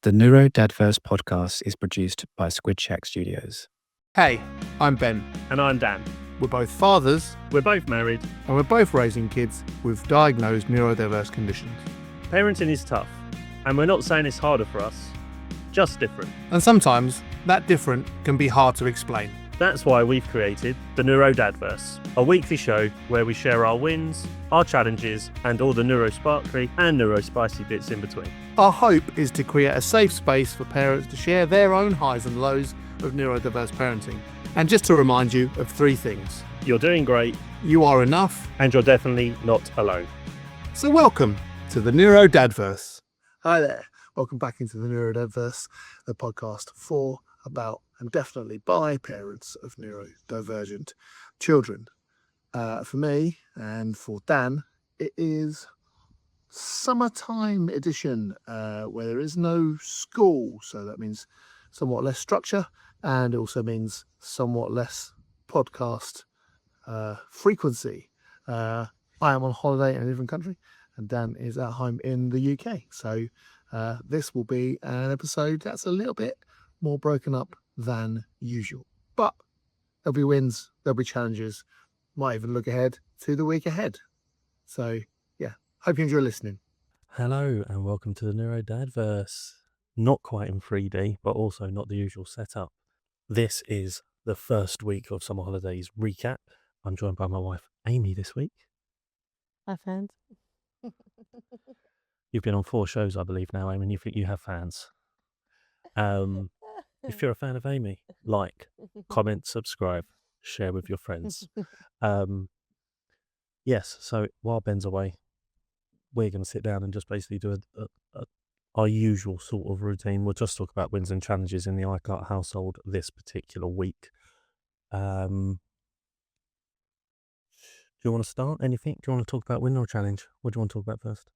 The NeuroDADverse podcast is produced by Squid Shack Studios. Hey, I'm Ben. And I'm Dan. We're both fathers, We're both married. and we're both raising kids with diagnosed neurodiverse conditions. Parenting is tough, and we're not saying it's harder for us, just different. And sometimes that different can be hard to explain. That's why we've created the NeuroDADverse, a weekly show where we share our wins, our challenges, and all the neuro-sparkly and neuro-spicy bits in between. Our hope is to create a safe space for parents to share their own highs and lows of neurodiverse parenting. And just to remind you of three things. You're doing great, You are enough. and you're definitely not alone. So welcome to the NeuroDADverse. Hi there. Welcome back into the NeuroDADverse, the podcast for, about, and definitely by parents of neurodivergent children. For me and for Dan, it is summertime edition where there is no school. So that means somewhat less structure, and it also means somewhat less podcast frequency. I am on holiday in a different country, and Dan is at home in the UK. So this will be an episode that's a little bit more broken up than usual. But there'll be wins, there'll be challenges, might even look ahead to the week ahead. So yeah, hope you enjoy listening. Hello, and welcome to the NeuroDADverse. Not quite in 3D, but also not the usual setup. This is the first week of summer holidays recap. I'm joined by my wife, Amy, this week. Hi, fans. You've been on 4 shows, I believe, now, Amy, and you think you have fans. If you're a fan of Amy, like, comment, subscribe, share with your friends. Yes, so while Ben's away, we're going to sit down and just basically do our usual sort of routine. We'll just talk about wins and challenges in the iCart household this particular week. Do you want to start? Anything? Do you want to talk about win or challenge? What do you want to talk about first?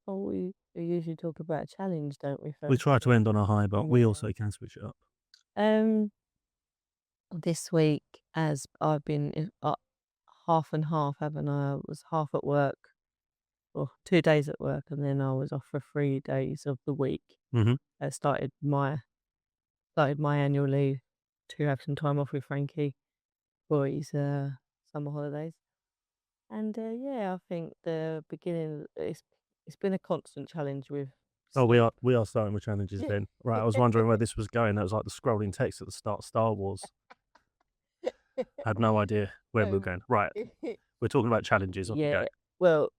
Well, we usually talk about a challenge, don't we? We First? try to end on a high, but we Yeah. also can switch it up. This week, as I've been half and half, haven't I? I was half at work, or 2 days at work, and then I was off for 3 days of the week. Mhm. I started my annual leave to have some time off with Frankie for his summer holidays. And yeah, I think the beginning it's been a constant challenge with. Oh, we are starting with challenges then. Right, I was wondering where this was going. That was like the scrolling text at the start of Star Wars. I had no idea where we were going. Right, we're talking about challenges. Off you Yeah, go. well,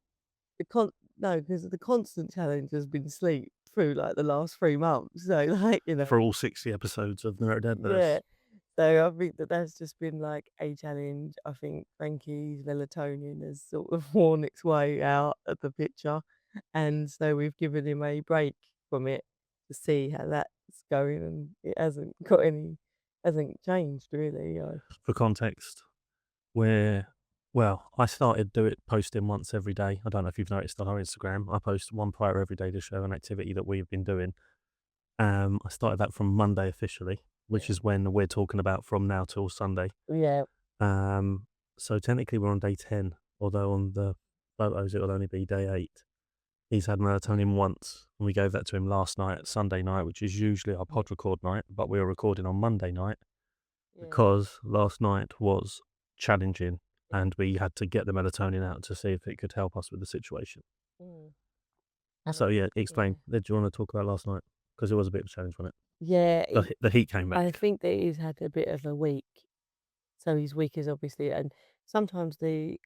because the constant challenge has been sleep through like the last 3 months. So like For all 60 episodes of NeuroDADverse. yeah. So I think that's just been like a challenge. I think Frankie's melatonin has sort of worn its way out of the picture, and so we've given him a break from it to see how that's going, and it hasn't changed really. For context, I started posting once every day. I don't know if you've noticed on our Instagram. I post one prior every day to show an activity that we've been doing. I started that from Monday officially, which is when we're talking about from now till Sunday. Yeah. So technically we're on day 10, although on the photos it will only be day 8. He's had melatonin once, and we gave that to him last night, Sunday night, which is usually our pod record night, but we were recording on Monday night because last night was challenging and we had to get the melatonin out to see if it could help us with the situation. So yeah, explain. Do you want to talk about last night? Because it was a bit of a challenge, wasn't it? Yeah, The heat came back. I think that he's had a bit of a week. So his week is obviously, and sometimes the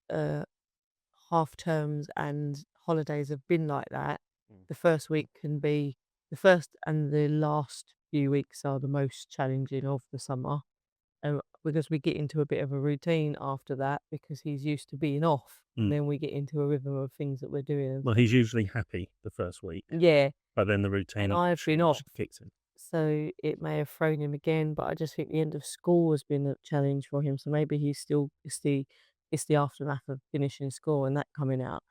half terms and holidays have been like that. The first week can be the first, and the last few weeks are the most challenging of the summer. Because we get into a bit of a routine after that, because he's used to being off, and then we get into a rhythm of things that we're doing. Well, he's usually happy the first week. Yeah. But then the routine And I've been off. kicks in. So it may have thrown him again, but I just think the end of school has been a challenge for him. So maybe he's still it's the aftermath of finishing school and that coming out.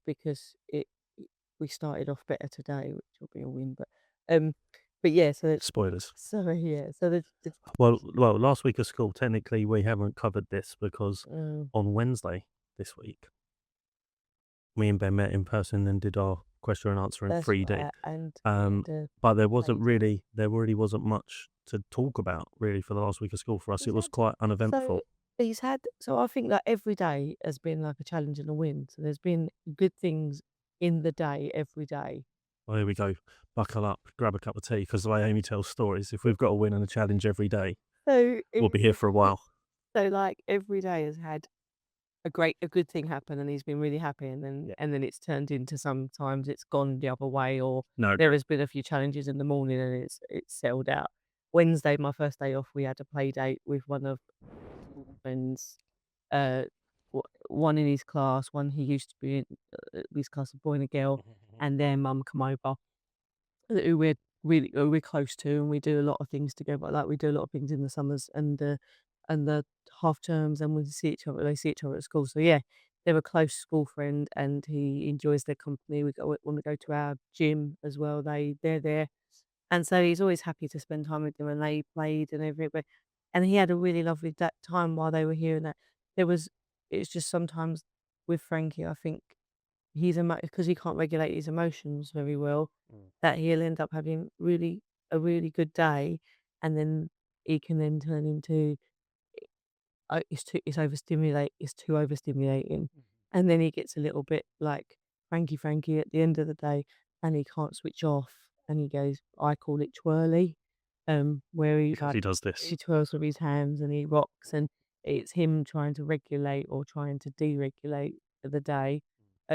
Because we started off better today, which will be a win. But yeah, so Spoilers. so yeah, so the Well, last week of school, technically we haven't covered this because on Wednesday this week, me and Ben met in person and did our question and answer in That's 3D. right. And But there wasn't later. there really wasn't much to talk about really for the last week of school for us. He's It was had quite uneventful. so I think that every day has been like a challenge and a win. So there's been good things in the day every day. Well, here we go. Buckle up, grab a cup of tea, because the way Amy tells stories, if we've got a win and a challenge every day, So we'll be here for a while. So like every day has had a good thing happen, and he's been really happy, and then it's turned into sometimes it's gone the other way, or No, there has been a few challenges in the morning and it's settled out. Wednesday, my first day off, we had a play date with one of my friends, uh, one in his class, one he used to be in his class, a boy and a girl, and their mum come over, who we're close to, and we do a lot of things together. Like we do a lot of things in the summers and the half terms, and we see each other. They see each other at school. So yeah, they're a close school friend, and he enjoys their company. We go when we go to our gym as well. They're there, and so he's always happy to spend time with them. And they played and everything, and he had a really lovely time while they were here. And that there was, it's just sometimes with Frankie, I think he's because he can't regulate his emotions very well, that he'll end up having a really good day, and then he can then turn into it's too overstimulating, and then he gets a little bit like Frankie at the end of the day, and he can't switch off, and he goes, I call it twirly, where he because he does this. he twirls with his hands and he rocks, and it's him trying to regulate or trying to deregulate the day,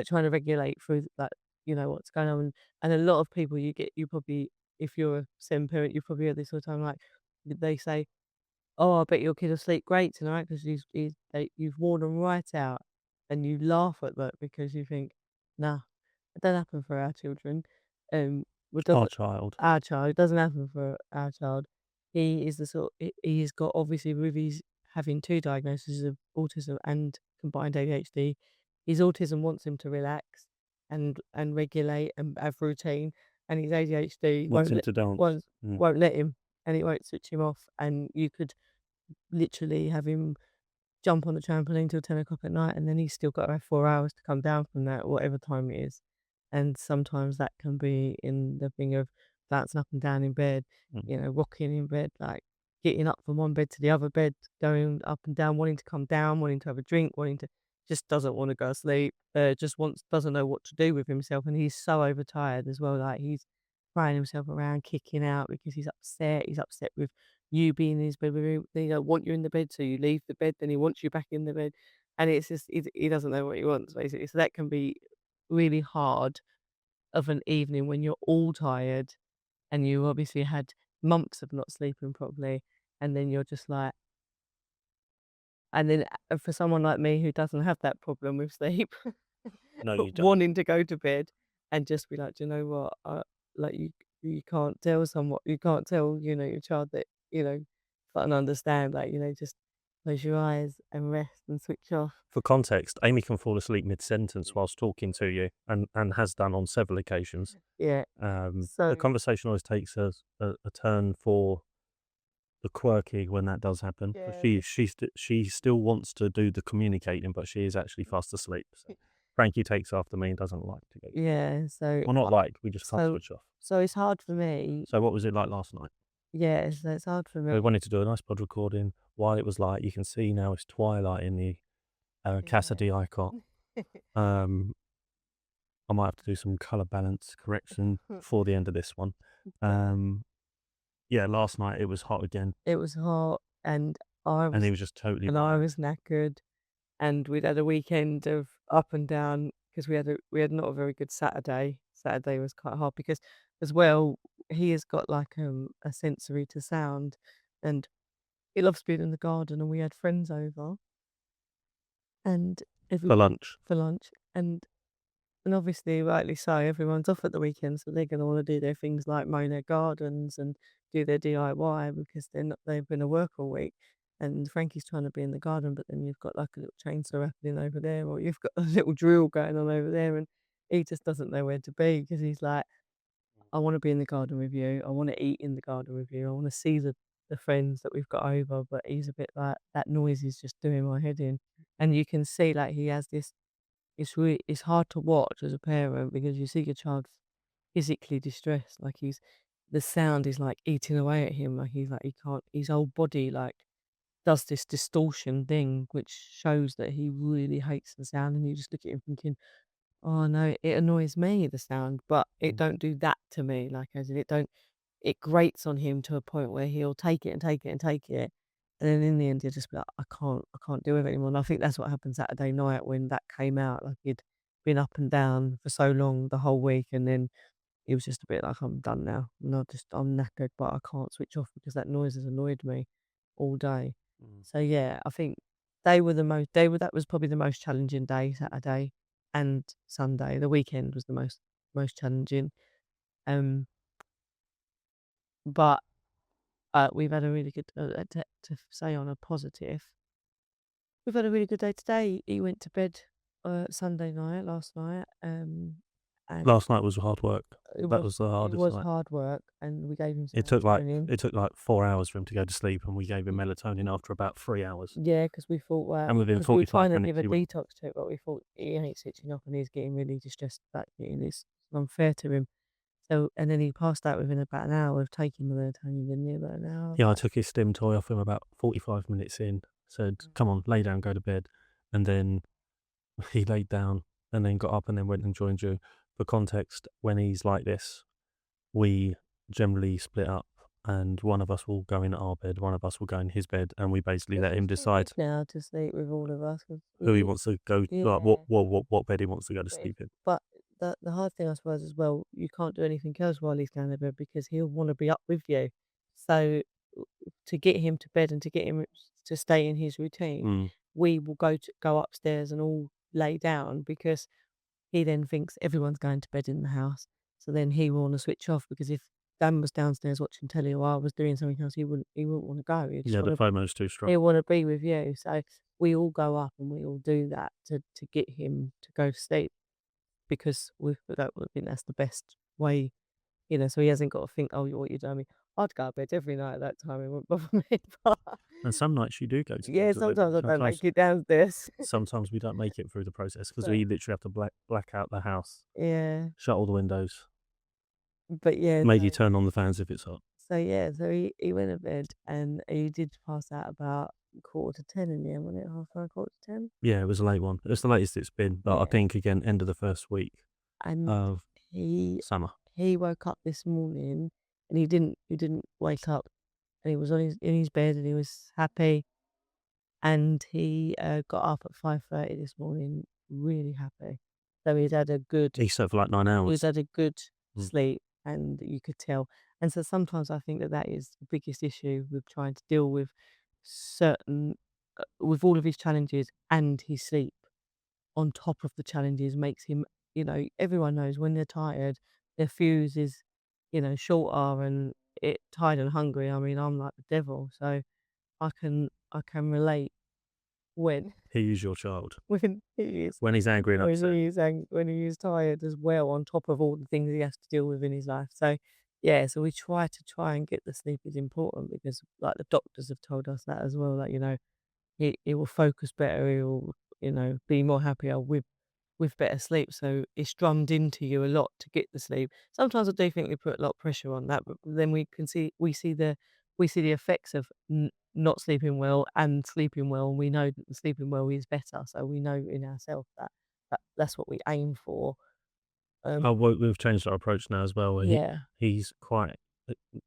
trying to regulate through that, what's going on. And a lot of people you probably, if you're a SEN parent, you probably heard this all the time, like they say, "Oh, I bet your kid will sleep great tonight because you've worn them right out," and you laugh at that because you think, "Nah, it doesn't happen for our children." It Our doesn't child. our child. It doesn't happen for our child. He is he's got, obviously, with his having two diagnoses of autism and combined ADHD, his autism wants him to relax and regulate and have routine, and his ADHD Wants him to dance. won't let him, and it won't switch him off. And you could literally have him jump on the trampoline till 10 o'clock at night, and then he's still got to have 4 hours to come down from that, whatever time it is. And sometimes that can be in the thing of bouncing up and down in bed, rocking in bed, like getting up from one bed to the other bed, going up and down, wanting to come down, wanting to have a drink, just doesn't want to go to sleep, doesn't know what to do with himself. And he's so overtired as well. Like he's crying himself around, kicking out because he's upset. He's upset with you being in his bed with him. They don't want you in the bed, so you leave the bed, then he wants you back in the bed. And it's just, he doesn't know what he wants, basically. So that can be really hard of an evening when you're all tired and you obviously had months of not sleeping properly, and then you're just like, and then for someone like me who doesn't have that problem with sleep, No, you don't. wanting to go to bed and just be like, do you know what? Like you can't tell your child that, but understand, like, just close your eyes and rest and switch off. For context, Amy can fall asleep mid-sentence whilst talking to you, and has done on several occasions. Yeah. The So conversation always takes a turn for the quirky when that does happen. Yeah. She still wants to do the communicating, but she is actually fast asleep. So Frankie takes after me and doesn't like to go. Yeah. So Well, not like, we just can't switch off. So it's hard for me. So what was it like last night? Yeah, so it's hard for me. We wanted to do a nice pod recording while it was light. You can see now it's twilight in the Cassidy icon. I might have to do some colour balance correction for the end of this one. Yeah, last night it was hot again. It was hot, and he was just totally. And I was knackered, and we'd had a weekend of up and down because we had not a very good Saturday. Saturday was quite hard because, as well, he has got like a sensory to sound, and he loves being in the garden. And we had friends over, and For lunch. And obviously, rightly so, everyone's off at the weekend, so they're going to want to do their things like mow their gardens and do their DIY because they've been at work all week. And Frankie's trying to be in the garden, but then you've got like a little chainsaw happening over there, or you've got a little drill going on over there, and he just doesn't know where to be because he's like, I want to be in the garden with you. I want to eat in the garden with you. I want to see the friends that we've got over, but he's a bit like, that noise is just doing my head in. And you can see like he has this it's hard to watch as a parent because you see your child physically distressed, like the sound is like eating away at him, like he can't, his whole body like does this distortion thing, which shows that he really hates the sound, and you just look at him thinking, oh no, it annoys me, the sound, but it don't do that to me. Like as in it grates on him to a point where he'll take it and take it and take it. And then in the end he'll just be like, I can't do it anymore. And I think that's what happened Saturday night when that came out. Like he'd been up and down for so long the whole week, and then he was just a bit like, I'm done now. And I'm knackered, but I can't switch off because that noise has annoyed me all day. So yeah, I think that was probably the most challenging day, Saturday and Sunday. The weekend was the most challenging. But we've had a really good to say on a positive. We've had a really good day today. He went to bed Sunday night, last night. And Last night was hard work. That was the it hardest was night. hard work, and we gave him some It took melatonin. like 4 hours for him to go to sleep, and we gave him melatonin after about 3 hours. Yeah, because we thought, well, And within 'cause we were 45 trying to minutes, give a he went. detox to it, but we thought he ain't switching off and he's getting really distressed about it, and it's unfair to him. So, and then he passed out within about an hour of taking the melatonin, didn't he? About an hour. Yeah, I took his stim toy off him about 45 minutes in, said, come on, lay down, go to bed. And then he laid down and then got up and then went and joined you. For context, when he's like this, we generally split up, and one of us will go in our bed, one of us will go in his bed, and we basically let him decide now to sleep with all of us. who he wants to go, like what bed he wants to go to sleep in. But the hard thing, I suppose, as well, you can't do anything else while he's going to bed because he'll want to be up with you. So to get him to bed and to get him to stay in his routine, we will go upstairs and all lay down because he then thinks everyone's going to bed in the house. So then he will want to switch off because if Dan was downstairs watching telly while I was doing something else, he wouldn't want to go. Yeah, the FOMO's too strong. He'll want to be with you. So we all go up and we all do that to get him to go to sleep because we think that's the best way, so he hasn't got to think, oh, what you're doing. I mean, I'd go to bed every night at that time. It wouldn't bother me. But And some nights you do go to yeah, bed. sometimes I don't make it downstairs. Sometimes we don't make it through the process because we literally have to black out the house. Yeah. Shut all the windows. But yeah. Maybe turn on the fans if it's hot. So yeah, so he went to bed and he did pass out about 9:45 in the end, wasn't it? 9:30, 9:45? Yeah, it was a late one. It's the latest it's been, but I think again, end of the first week of summer. He woke up this morning and he didn't wake up, and he was in his bed and he was happy, and he got up at 5:30 this morning, really happy. So he'd had a good. He slept for like 9 hours. He's had a good sleep, and you could tell. And so sometimes I think that is the biggest issue with trying to deal with with all of his challenges and his sleep on top of the challenges makes him, everyone knows when they're tired, their fuse is, shorter and tired and hungry. I mean, I'm like the devil, so I can relate when he is your child. When he is. When he's angry and upset. When he is tired as well, on top of all the things he has to deal with in his life. So, yeah, so we try and get the sleep is important because, like, the doctors have told us that as well. Like, he will focus better. He will, be more happier with better sleep. So it's drummed into you a lot to get the sleep. Sometimes I do think we put a lot of pressure on that, but then we see the effects of not sleeping well and sleeping well, and we know that the sleeping well is better. So we know in ourselves that that's what we aim for. We've changed our approach now as well. Yeah. He's quite.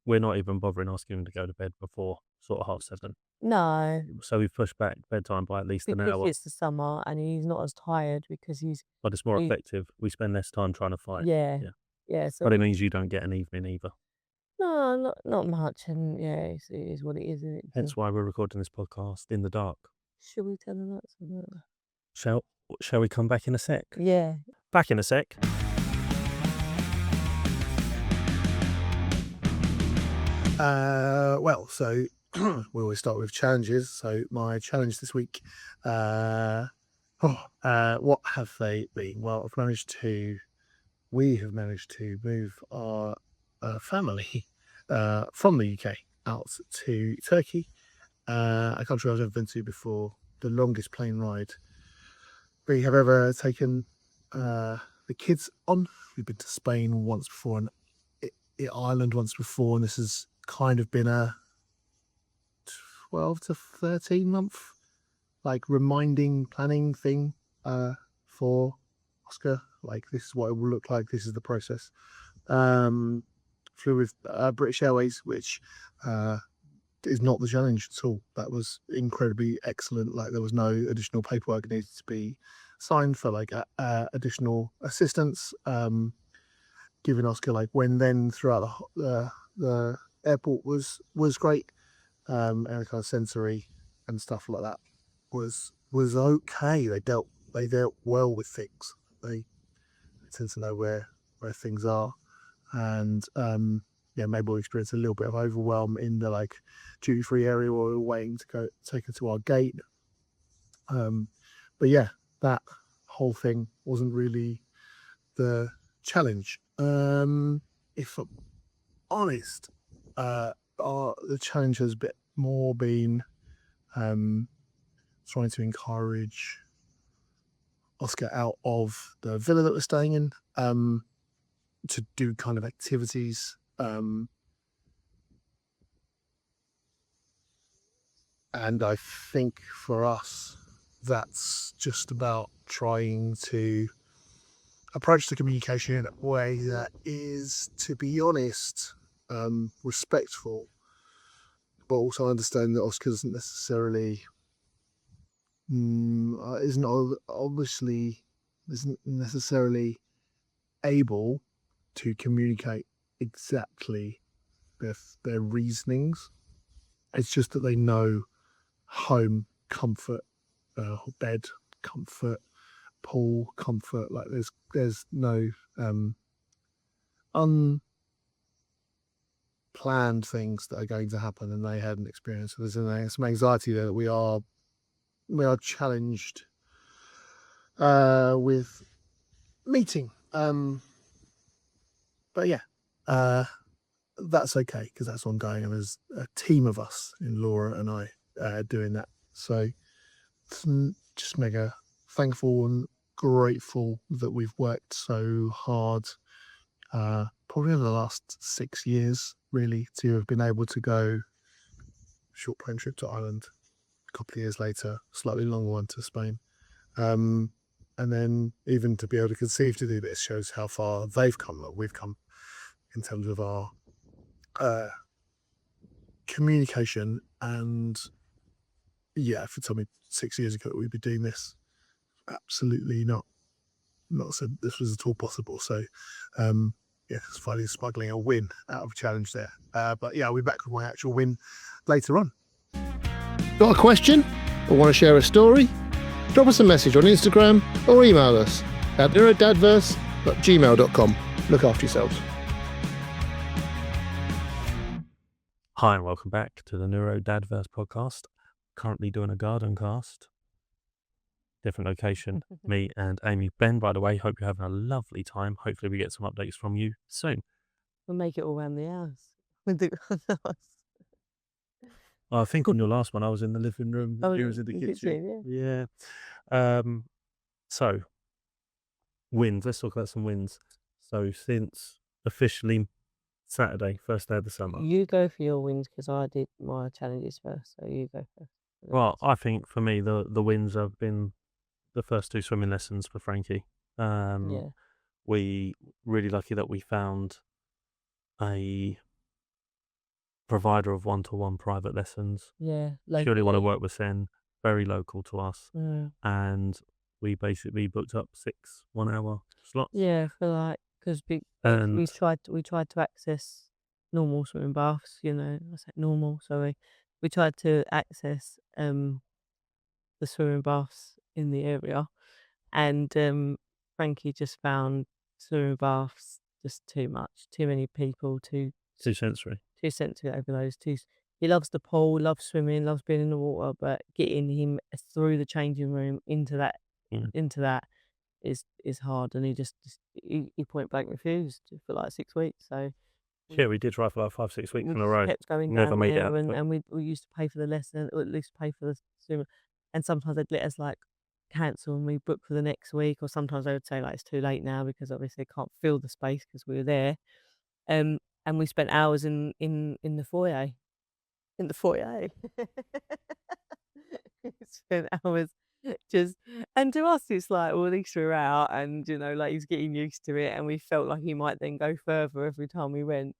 We're not even bothering asking him to go to bed before sort of 7:30. No. So we've pushed back bedtime by at least an hour. Because it's the summer and he's not as tired because he's. But it's more effective. We spend less time trying to fight. Yeah. So but it means you don't get an evening either. No, not much, and yeah, it is what it is, isn't it? Hence why we're recording this podcast in the dark. Should we tell them that? Shall we come back in a sec? Yeah. Back in a sec. So we always start with challenges. So my challenge this week, what have they been? Well, we have managed to move our family from the UK out to Turkey, a country I've never been to before. The longest plane ride we have ever taken the kids on. We've been to Spain once before and Ireland once before, and this has kind of been a 12 to 13 month reminding planning thing for Oscar. This is what it will look like, this is the process. Flew with British Airways, which is not the challenge at all. That was incredibly excellent. There was no additional paperwork needed to be signed for additional assistance, giving Oscar when then throughout the airport was great, and kind of sensory and stuff like that was okay. They dealt well with things. They tend to know where things are, and maybe we'll experience a little bit of overwhelm in the duty-free area while we were waiting to go take her to our gate. But yeah, that whole thing wasn't really the challenge. If I'm honest, the challenge has a bit more been trying to encourage Oscar out of the villa that we're staying in, to do kind of activities. And I think for us, that's just about trying to approach the communication in a way that is, to be honest, respectful, but also understand that Oscar doesn't necessarily isn't necessarily able to communicate exactly their reasonings. It's just that they know home, comfort, bed, comfort, pool, comfort. There's no unplanned things that are going to happen, and they hadn't experienced. So there's some anxiety there that we are challenged with meeting. But yeah, that's okay because that's ongoing, and there's a team of us in Laura and I doing that. So just mega thankful and grateful that we've worked so hard, probably over the last 6 years, really, to have been able to go short plane trip to Ireland, a couple of years later, slightly longer one to Spain. And then even to be able to conceive to do this shows how far they've come, that we've come in terms of our communication. And yeah, if you told me 6 years ago that we'd be doing this, absolutely not said this was at all possible. So it's finally smuggling a win out of a challenge there. But yeah, I'll be back with my actual win later on. Got a question or want to share a story? Drop us a message on Instagram or email us at NeuroDADverse@gmail.com. Look after yourselves. Hi and welcome back to the NeuroDADverse podcast. Currently doing a garden cast. Different location, me and Amy. Ben, by the way, hope you're having a lovely time. Hopefully we get some updates from you soon. We'll make it all around the house with the I think on your last one, I was in the living room. Oh, You was in the kitchen. yeah. So, wins. Let's talk about some wins. So, since officially Saturday, first day of the summer. You go for your wins because I did my challenges first, so you go first. Well, I think for me, the wins have been the first 2 swimming lessons for Frankie. Yeah. We really lucky that we found a provider of one-to-one private lessons. Yeah. Purely want to work with Sen, very local to us. Yeah. And we basically booked up 6 1-hour slots. Yeah, for because we tried to access normal swimming baths. I said normal. Sorry, we tried to access the swimming baths in the area, and Frankie just found swimming baths just too much, too many people, too sensory overload. He loves the pool, loves swimming, loves being in the water, but getting him through the changing room into that is hard, and he point blank refused for 6 weeks. So we did try for 5-6 weeks in a row. Kept going Never down made there, it out. and we used to pay for the lesson, or at least pay for the swim, and sometimes they'd let us cancel and rebook for the next week, or sometimes they would say like it's too late now because obviously they can't fill the space because we were there. And we spent hours in the foyer. In the foyer. We spent hours just, and to us it's like, well, at least we're out, and like he's getting used to it, and we felt like he might then go further every time we went.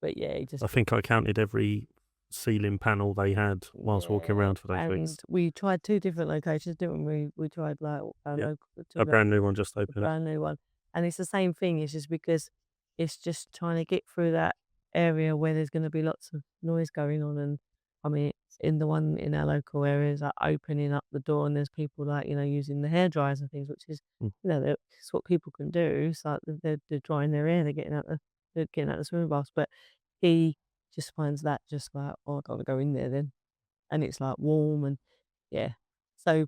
But yeah, he just I think I counted every ceiling panel they had whilst walking around for those weeks. And we tried 2 different locations, didn't we? We tried like A brand new one just opened. brand new one, and it's the same thing. It's just because it's just trying to get through that area where there's going to be lots of noise going on. And I mean, it's in the one in our local areas, like opening up the door, and there's people like using the hair dryers and things, which is it's what people can do. It's like they're drying their hair, they're getting out the swimming baths, but he just finds that just like, oh, I don't want to go in there then, and it's like warm and yeah. So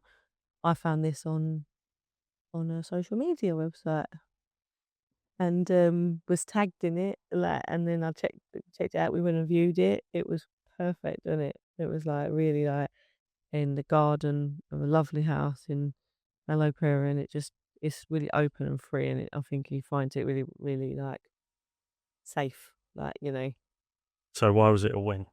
I found this on a social media website and was tagged in it, like, and then I checked it out. We went and viewed it. It was perfect, wasn't it? It was like really like in the garden of a lovely house in Mallow Prairie, and it's really open and free, and I think he finds it really, really like safe, like So why was it a win?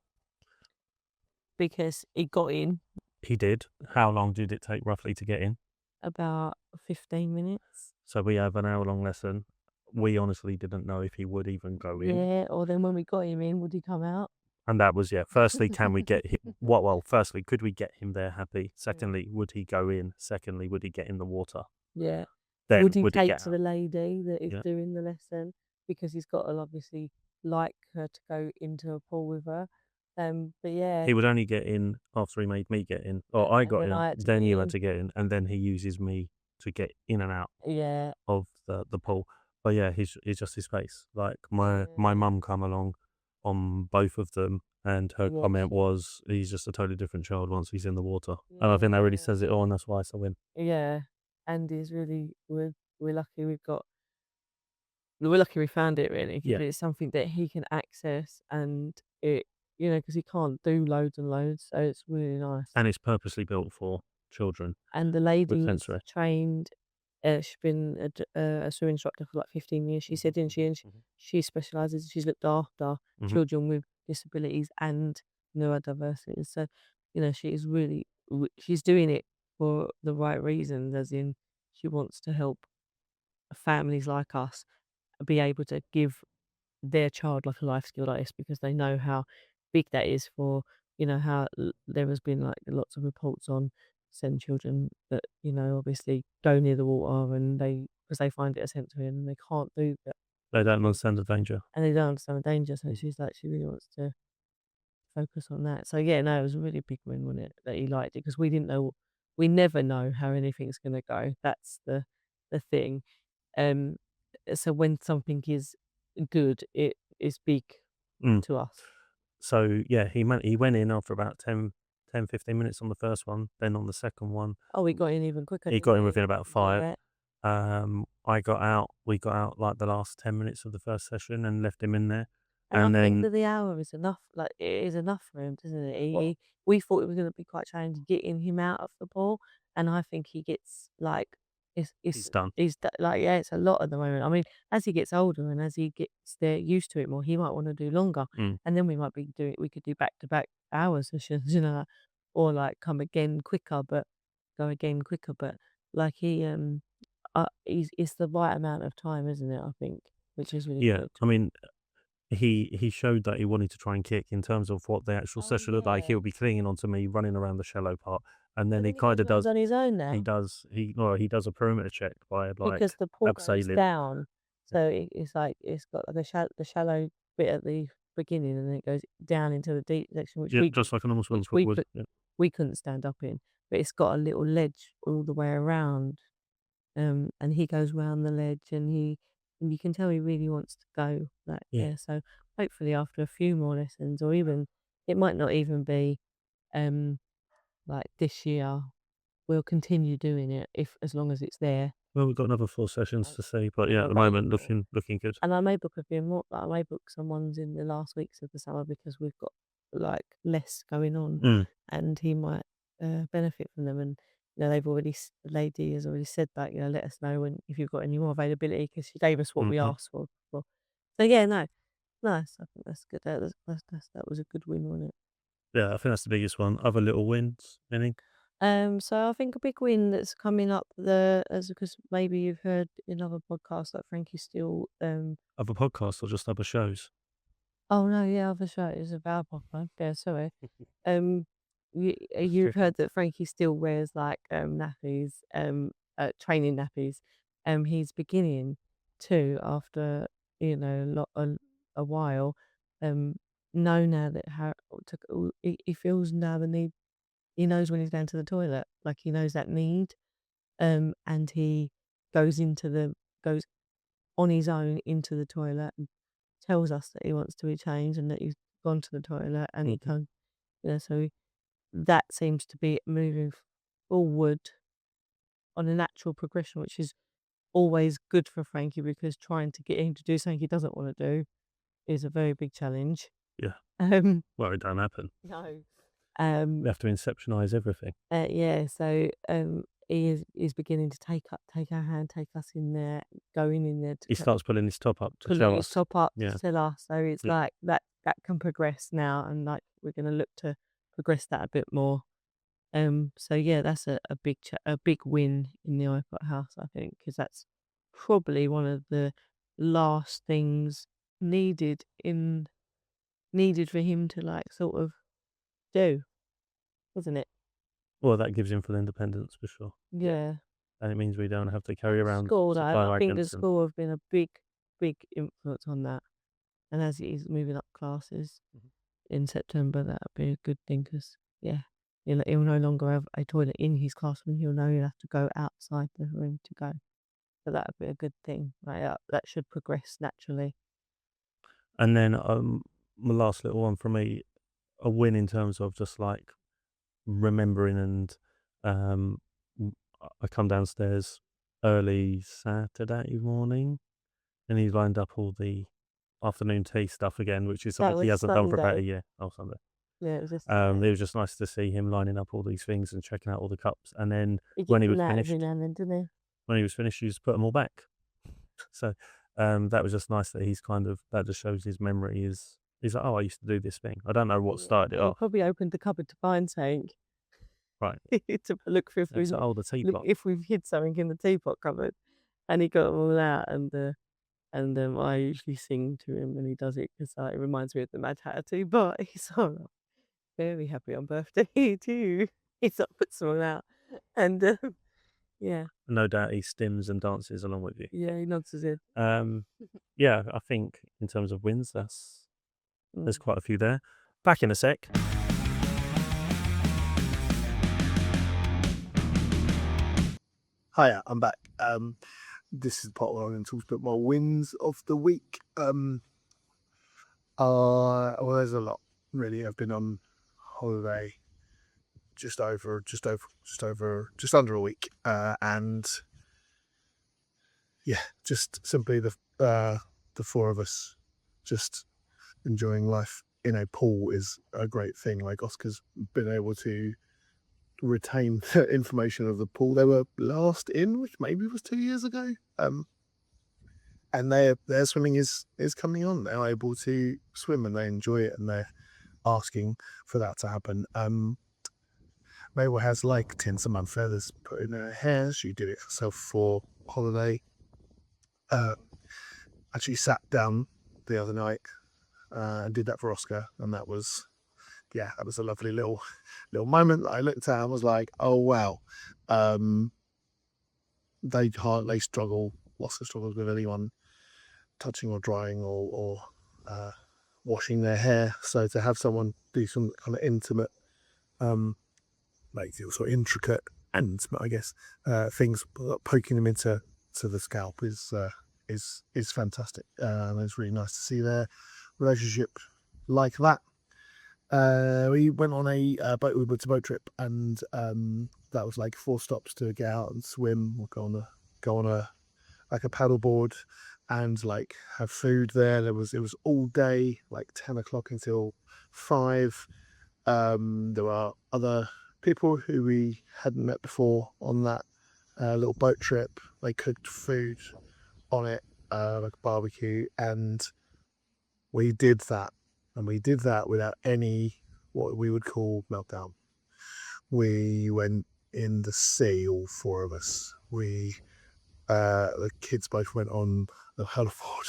because he got in He did. How long did it take roughly to get in? about 15 minutes. So we have an hour-long lesson. We honestly didn't know if he would even go in. Yeah, or then when we got him in, would he come out? And that was, firstly, can we get him? Well, firstly, could we get him there happy? Secondly, would he go in? Secondly, would he get in the water? Yeah. Then Would he would he take get to out? the lady that is Yeah. doing the lesson? Because he's got to obviously like her to go into a pool with her. But yeah, He would only get in after he made me get in. Or I and got then in, I had to then get you in. had to get in, and then he uses me to get in and out Yeah, of the pool. But yeah, he's just his face. Like my Yeah. mum come along on both of them, and her Yeah, comment she- was, he's just a totally different child once he's in the water. And I think that really Yeah. says it all, and that's why it's a win. yeah. And he's really we're lucky we're lucky we found it really, because Yeah. it's something that he can access, and it because he can't do loads and loads, so it's really nice. And it's purposely built for children. And the lady was sensory. trained. She's been a swim instructor for like 15 years. She said, didn't she? And she specialises. She's looked after children with disabilities and neurodiversity. So, she is really she's doing it for the right reasons, as in she wants to help families like us be able to give their child like a life skill like this, because they know how big that is for how there has been like lots of reports on send children that obviously go near the water, and because they find it a sensory and they can't do that, They don't understand the danger. and they don't understand the danger. So she's like, she really wants to focus on that. So yeah, no, it was a really big win, wasn't it, that he liked it, because we never know how anything's going to go. That's the thing. So when something is good, it is big to us. So yeah, he went in after about 10, 15 minutes on the first one. Then on the second one, Oh, we got in even quicker. he didn't got in we? within about 5. Yeah. We got out like the last 10 minutes of the first session and left him in there. And I think then that the hour is enough. Like, it is enough for him, doesn't it? Well- We thought it was going to be quite challenging getting him out of the pool, and I think he gets like he's done. Like, yeah, it's a lot at the moment. I mean, as he gets older and as he gets used to it more, he might want to do longer, and then we could do back to back hour sessions, or like come again quicker, but go again quicker. But like it's the right amount of time, isn't it? I think, which is really good. I mean, he showed that he wanted to try and kick in terms of what the actual session looked like. yeah. He'll be clinging onto me, running around the shallow part, and then But he then kind of goes does. on his own now. He does a perimeter check by like Because the pool goes abseiling. down, so it's like it's got like the shallow bit at the beginning, and then it goes down into the deep section, which just like a normal swimming pool would. we couldn't stand up in. But it's got a little ledge all the way around, and he goes round the ledge, and you can tell he really wants to go. Like, Yeah. So hopefully after a few more lessons, or even it might not even be like this year, we'll continue doing it as long as it's there. Well, we've got another 4 sessions to see, but yeah, at the Okay. moment looking good. And I may book a few more. I may book some ones in the last weeks of the summer, because we've got like less going on, and he might benefit from them. And they've already, the lady has already said that, let us know if you've got any more availability, because she gave us what we asked for before. So yeah, no, nice. I think that's good. That was a good win, wasn't it? Yeah, I think that's the biggest one. Other little wins, any? So I think a big win that's coming up because maybe you've heard in other podcasts that Frankie's still Other podcasts or just other shows? Oh no, yeah, other shows of our podcast. Yeah, sorry. Um, you've heard that Frankie still wears like nappies, training nappies. He's beginning to, after a while, um, know now that he feels now the need. He knows when he's going to the toilet, like he knows that need, and he goes goes on his own into the toilet and tells us that he wants to be changed and that he's gone to the toilet and he can, so that seems to be moving forward on a natural progression, which is always good for Frankie, because trying to get him to do something he doesn't want to do is a very big challenge. Yeah. Um, Well, it don't happen. no. We have to inceptionize everything. Yeah, so he is beginning to take our hand, take us in there, going in there He starts pulling his top up to pulling show his us. top up Yeah. to tell us. So it's Yeah. like that can progress now, and like we're going to look to progress that a bit more. So yeah, that's a big win in the iPod house, I think, because that's probably one of the last things needed for him to like sort of do, wasn't it? Well, that gives him full independence for sure. Yeah. And it means we don't have to carry around School, supply I think the wagons and school have been a big influence on that. And as he's moving up classes in September, that'll be a good thing, because yeah, he'll no longer have a toilet in his classroom. He'll know he'll have to go outside the room to go. So that'll be a good thing. Like, that should progress naturally. And then my last little one for me, a win in terms of just like remembering, and I come downstairs early Saturday morning and he's lined up all the afternoon tea stuff again, which is something he hasn't done for about a year. Oh, Sunday. Yeah, it was just it was just nice to see him lining up all these things and checking out all the cups. And then he when he was that finished, every now and then, didn't he? when he was finished, he just put them all back. So that was just nice that he's that just shows his memory is. He's like, oh, I used to do this thing. I don't know what started it He off. probably opened the cupboard to find something. Right. To look for the teapot. if we've hid something in the teapot cupboard, and he got them all out, and I usually sing to him when he does it, because it reminds me of the Mad Hatter too. But he's very happy on birthday too. He's puts them all out, and yeah. No doubt he stims and dances along with you. Yeah, he nods his head. Yeah, I think in terms of wins, there's quite a few there. Back in a sec. Hiya, I'm back. This is the part where I'm going to talk about my wins of the week. Well, there's a lot, really. I've been on holiday just under a week, and yeah, just simply the four of us just enjoying life in a pool is a great thing. Like, Oscar's been able to retain the information of the pool they were last in, which maybe was 2 years ago. And their swimming is coming on. They're able to swim and they enjoy it, and they're asking for that to happen. Mabel has like tints among feathers put in her hair. She did it herself for holiday. Actually sat down the other night and did that for Oscar, and that was a lovely little moment that I looked at and was like, oh wow. They struggle. Oscar struggles with anyone touching or drying or washing their hair. So to have someone do some kind of intimate, like sort of intricate and intimate, I guess, things, poking them into the scalp is fantastic. And it's really nice to see their relationship like that. We went on a boat trip, and that was like 4 stops to get out and swim, or go on a paddle board and like have food there. It was all day, like 10 o'clock until 5. There were other people who we hadn't met before on that little boat trip. They cooked food on it, like a barbecue, and we did that. And we did that without any, what we would call, meltdown. We went in the sea, all four of us. The kids both went on the Hereford,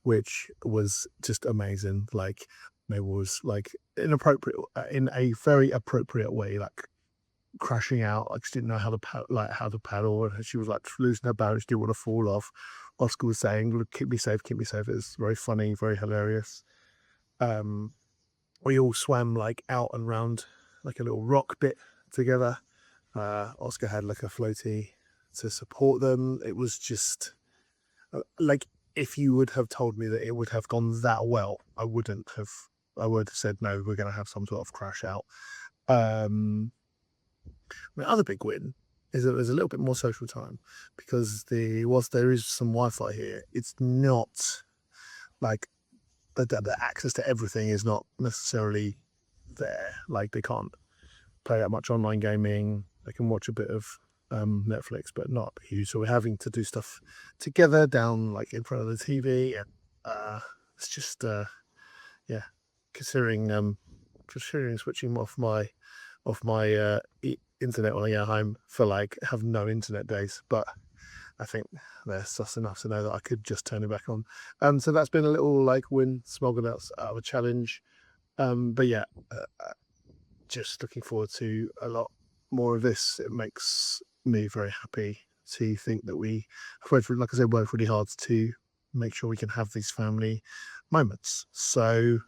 which was just amazing. Like, it was like inappropriate, in a very appropriate way, like crashing out. Like, she didn't know how to paddle, and she was like losing her balance, didn't want to fall off. Oscar was saying, "Look, keep me safe, keep me safe." It was very funny, very hilarious. We all swam like out and round like a little rock bit together. Oscar had like a floaty to support them. It was just like, if you would have told me that it would have gone that well, I would have said, no, we're going to have some sort of crash out. My other big win is that there's a little bit more social time, because whilst there is some Wi-Fi here, it's not like the access to everything is not necessarily there. Like, they can't play that much online gaming. They can watch a bit of Netflix, but not huge. So we're having to do stuff together down like in front of the TV, and it's just considering switching off my internet when I get home for like have no internet days. But I think they're sus enough to know that I could just turn it back on. So that's been a little like win, smuggled out of a challenge. But yeah, just looking forward to a lot more of this. It makes me very happy to think that we have worked, like I said, worked really hard to make sure we can have these family moments. So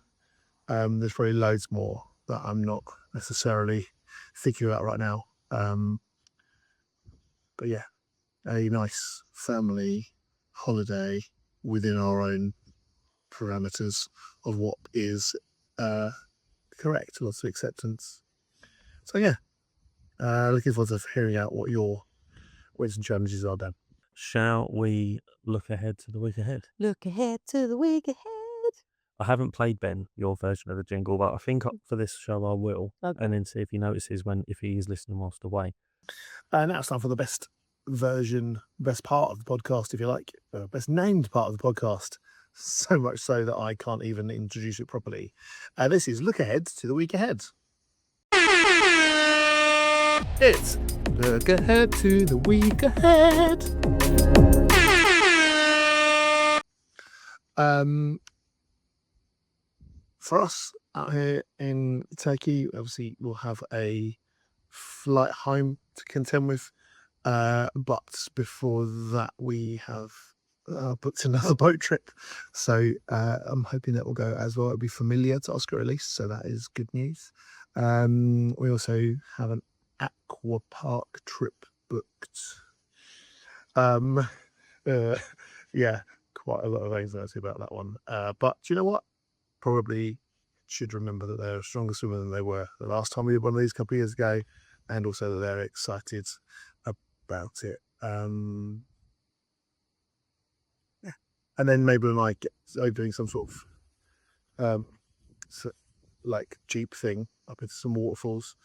there's probably loads more that I'm not necessarily thinking about right now. But yeah, a nice family holiday within our own parameters of what is correct, lots of acceptance. So yeah, looking forward to hearing out what your wins and challenges are, Dan. Shall we look ahead to the week ahead? Look ahead to the week ahead. I haven't played, Ben, your version of the jingle, but I think for this show I will, Okay. and then see if he notices if he is listening whilst away. And now it's time for the best part of the podcast, if you like, best named part of the podcast. So much so that I can't even introduce it properly. This is Look Ahead to the Week Ahead. It's Look Ahead to the Week Ahead. For us out here in Turkey, obviously we'll have a flight home to contend with. But before that, we have booked another boat trip. So I'm hoping that will go as well. It'll be familiar to Oscar at least, so that is good news. We also have an aqua park trip booked. Yeah, quite a lot of anxiety about that one. But do you know what? Probably should remember that they're a stronger swimmer than they were the last time we did one of these a couple of years ago, and also that they're excited about it. Yeah. And then maybe we might get doing some sort of like Jeep thing up into some waterfalls,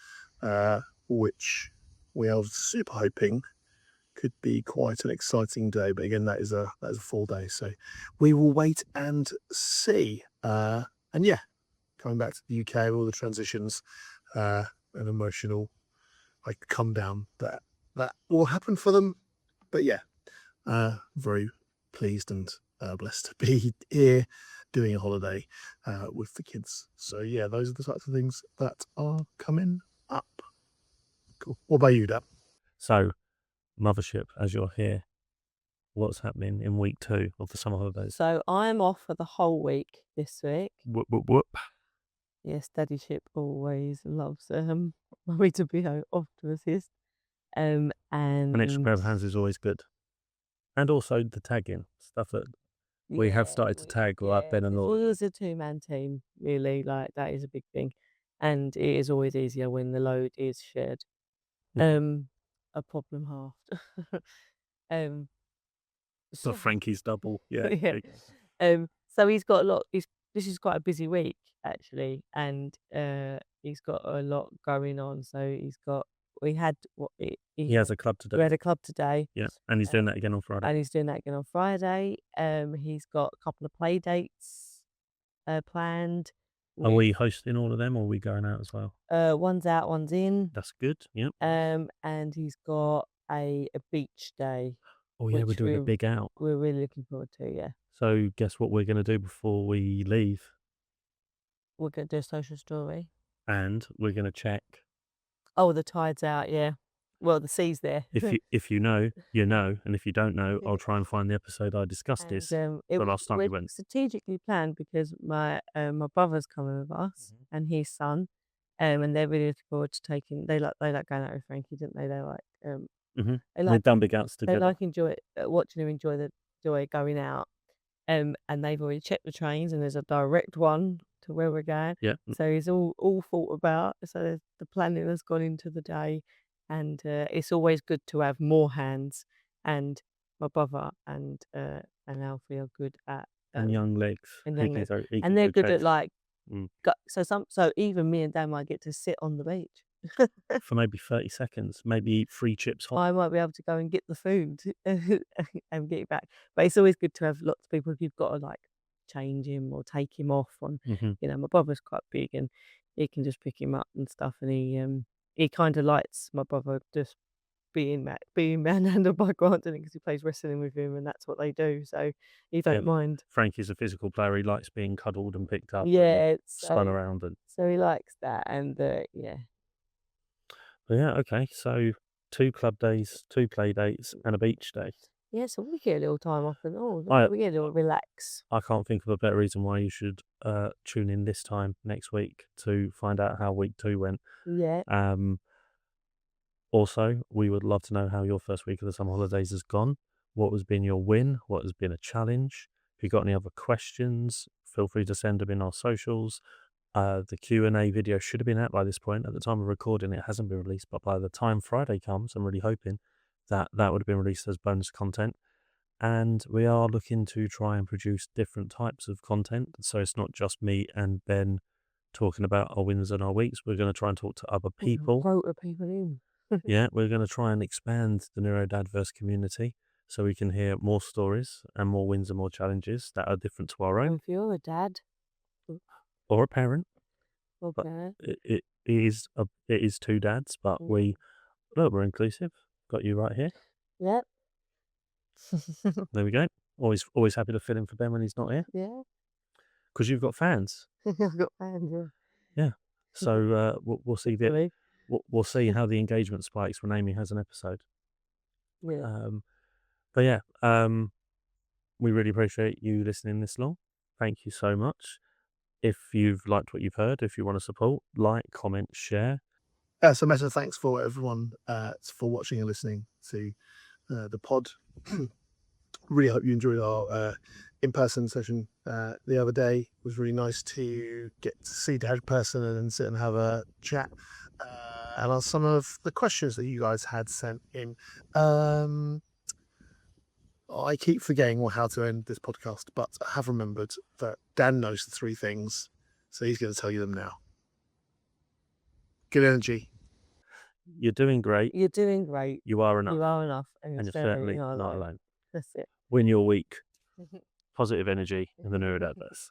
which we are super hoping could be quite an exciting day. But again, that is a full day, so we will wait and see. And yeah, coming back to the UK, all the transitions and emotional like come down that will happen for them. But yeah, very pleased and blessed to be here doing a holiday with the kids. So yeah, those are the types of things that are coming up. Cool. What about you, Dad? So, Mothership, as you're here, what's happening in week 2 of the summer holidays? So I'm off for the whole week this week. Whoop, whoop, whoop. Yes, Daddyship always loves Mummy to be off to assist. And An extra pair of hands is always good. And also the tagging stuff that we have started to tag, like Ben and Laura. It was a 2-man team, really. Like, that is a big thing, and it is always easier when the load is shared. A problem halved. So Frankie's double, yeah. Yeah. So he's got a lot. This is quite a busy week actually, and he's got a lot going on. So we had He has a club we today. had a club today, Yeah, and he's doing that again on Friday. and he's doing that again on Friday. He's got a couple of play dates planned. Are we hosting all of them, or are we going out as well? One's out, one's in. That's good. Yep. And he's got a beach day. Oh yeah, we're which doing a big out. We're really looking forward to. Yeah, So guess what we're going to do before we leave? we're gonna do a social story. And we're going to check. Oh, the tide's out. Yeah. Well, the sea's there. If you know, you know, and if you don't know, I'll try and find the episode I discussed this the last time we went. Strategically planned because my brother's coming with us and his son, and they're really looking forward to taking. They like going out with Frankie, didn't they? They like We've done big outs together. They like watching him enjoy the joy of going out. And they've already checked the trains, and there's a direct one to where we're going. Yeah. So it's all thought about. So the planning has gone into the day, and it's always good to have more hands. And my brother and Alfie are good at and young legs. And they're good at like. Mm. So even me and Dan might get to sit on the beach. For maybe 30 seconds, maybe eat 3 chips hot. I might be able to go and get the food and get it back. But it's always good to have lots of people if you've got to like change him or take him off. My brother's quite big and he can just pick him up and stuff. And he kind of likes my brother just being manhandled by Grant because he plays wrestling with him and that's what they do. So he don't mind. Frankie's a physical player. He likes being cuddled and picked up. Yeah, and spun around. So he likes that. And yeah. But yeah, okay. So 2 club days, 2 play dates, and a beach day. Yeah, so we get a little time off and we get a little relax. I can't think of a better reason why you should tune in this time next week to find out how week 2 went. Yeah. Also, we would love to know how your first week of the summer holidays has gone. What has been your win? What has been a challenge? If you've got any other questions, feel free to send them in our socials. The Q&A video should have been out by this point. At the time of recording, it hasn't been released, but by the time Friday comes, I'm really hoping that would have been released as bonus content. And we are looking to try and produce different types of content. So it's not just me and Ben talking about our wins and our weeks. We're going to try and talk to other people. Quota people in. Yeah, we're going to try and expand the NeuroDADverse community so we can hear more stories and more wins and more challenges that are different to our own. If you're a dad or a parent, but it is 2 dads, but we're inclusive. Got you right here. Yep. There we go. Always happy to fill in for Ben when he's not here. Yeah. Because you've got fans. I've got fans. Yeah. Yeah. So we'll see we'll see how the engagement spikes when Amy has an episode. Yeah. But yeah, we really appreciate you listening this long. Thank you so much. If you've liked what you've heard, if you want to support, like, comment, share. So massive thanks for everyone for watching and listening to the pod. Really hope you enjoyed our in-person session the other day. It was really nice to get to see Dad in person and then sit and have a chat and answer some of the questions that you guys had sent in. I keep forgetting how to end this podcast, but I have remembered that Dan knows the 3 things, so he's going to tell you them now. Good energy. You're doing great. You're doing great. You are enough. You are enough. And you're certainly not alone. That's it. Win your week. Positive energy in the NeuroDADverse.